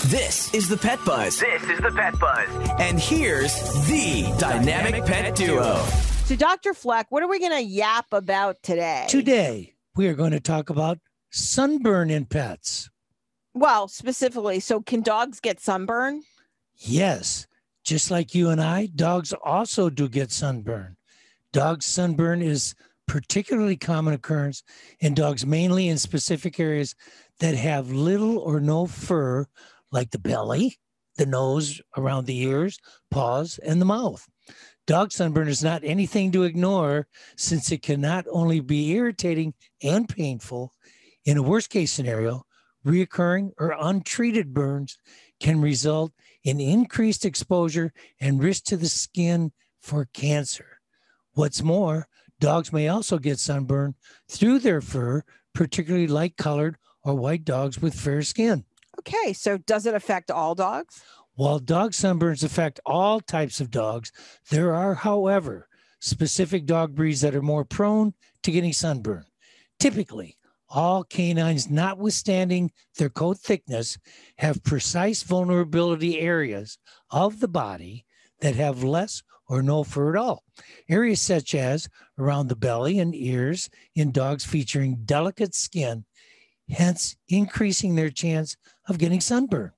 This is the Pet Buzz. This is the Pet Buzz. And here's the Dynamic Pet Duo. So, Dr. Fleck, what are we going to yap about today? Today, we are going to talk about sunburn in pets. Well, specifically, so can dogs get sunburn? Yes. Just like you and I, dogs also do get sunburn. Dog sunburn is particularly common occurrence in dogs, mainly in specific areas that have little or no fur, like the belly, the nose, around the ears, paws, and the mouth. Dog sunburn is not anything to ignore, since it can not only be irritating and painful. In a worst case scenario, reoccurring or untreated burns can result in increased exposure and risk to the skin for cancer. What's more, dogs may also get sunburn through their fur, particularly light-colored or white dogs with fair skin. Okay, so does it affect all dogs? While dog sunburns affect all types of dogs, there are, however, specific dog breeds that are more prone to getting sunburn. Typically, all canines, notwithstanding their coat thickness, have precise vulnerability areas of the body that have less or no fur at all. Areas such as around the belly and ears in dogs featuring delicate skin, hence increasing their chance of getting sunburn.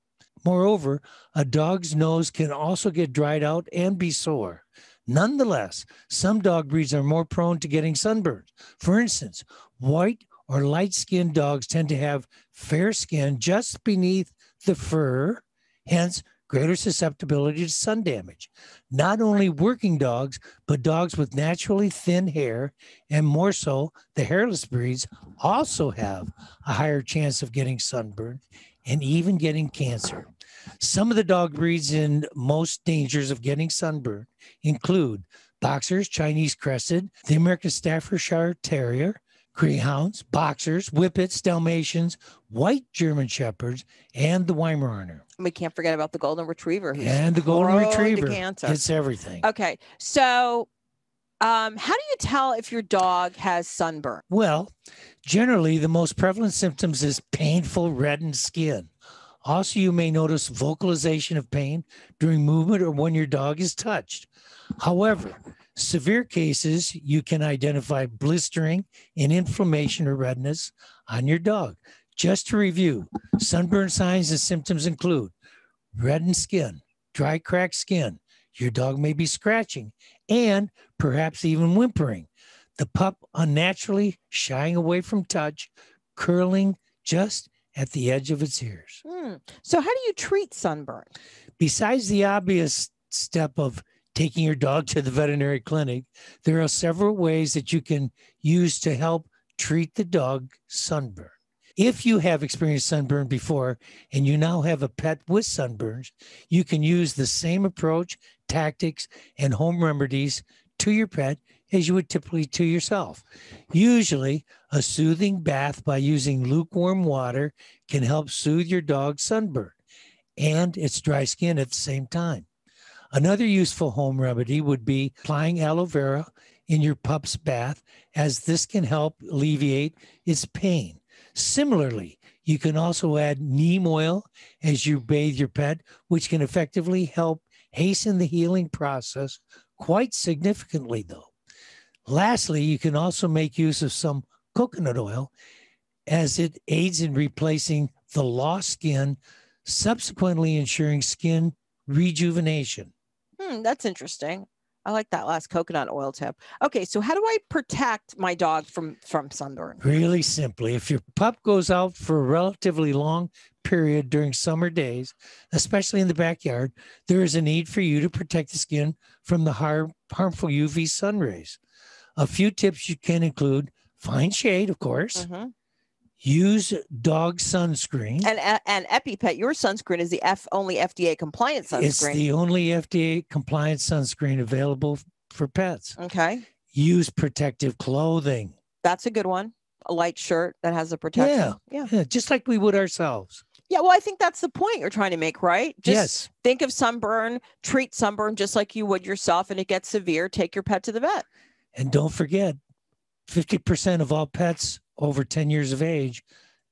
Moreover, a dog's nose can also get dried out and be sore. Nonetheless, some dog breeds are more prone to getting sunburns. For instance, white or light-skinned dogs tend to have fair skin just beneath the fur, hence greater susceptibility to sun damage. Not only working dogs, but dogs with naturally thin hair, and more so, the hairless breeds, also have a higher chance of getting sunburn and even getting cancer. Some of the dog breeds in most dangers of getting sunburn include boxers, Chinese crested, the American Staffordshire Terrier, Greyhounds, Boxers, Whippets, Dalmatians, White German Shepherds, and the Weimaraner. We can't forget about the Golden Retriever. And the Golden Retriever. Cancer. It's everything. Okay, so how do you tell if your dog has sunburn? Well, generally, the most prevalent symptoms is painful reddened skin. Also, you may notice vocalization of pain during movement or when your dog is touched. However, severe cases, you can identify blistering and inflammation or redness on your dog. Just to review, sunburn signs and symptoms include reddened skin, dry, cracked skin. Your dog may be scratching and perhaps even whimpering. The pup unnaturally shying away from touch, curling just at the edge of its ears. So how do you treat sunburn? Besides the obvious step of taking your dog to the veterinary clinic, there are several ways that you can use to help treat the dog sunburn. If you have experienced sunburn before and you now have a pet with sunburns, you can use the same approach, tactics, and home remedies to your pet as you would typically to yourself. Usually, a soothing bath by using lukewarm water can help soothe your dog's sunburn and its dry skin at the same time. Another useful home remedy would be applying aloe vera in your pup's bath, as this can help alleviate its pain. Similarly, you can also add neem oil as you bathe your pet, which can effectively help hasten the healing process quite significantly, though. Lastly, you can also make use of some coconut oil, as it aids in replacing the lost skin, subsequently ensuring skin rejuvenation. That's interesting. I like that last coconut oil tip. Okay, so how do I protect my dog from sunburn? Really simply, if your pup goes out for a relatively long period during summer days, especially in the backyard, there is a need for you to protect the skin from the harmful UV sun rays. A few tips you can include: find shade, of course. Use dog sunscreen. And EpiPet, your sunscreen is the only FDA compliant sunscreen. It's the only FDA compliant sunscreen available for pets. Okay. Use protective clothing. That's a good one. A light shirt that has a protection. Yeah, just like we would ourselves. Yeah, well, I think that's the point you're trying to make, right? Just yes. Think of sunburn, treat sunburn just like you would yourself, and it gets severe, take your pet to the vet. And don't forget, 50% of all pets over 10 years of age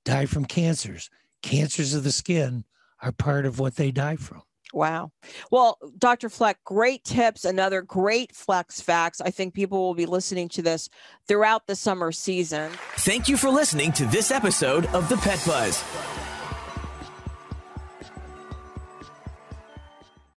die from cancers. Cancers of the skin are part of what they die from. Wow. Well, Dr. Fleck, great tips. Another great Flex facts. I think people will be listening to this throughout the summer season. Thank you for listening to this episode of The Pet Buzz.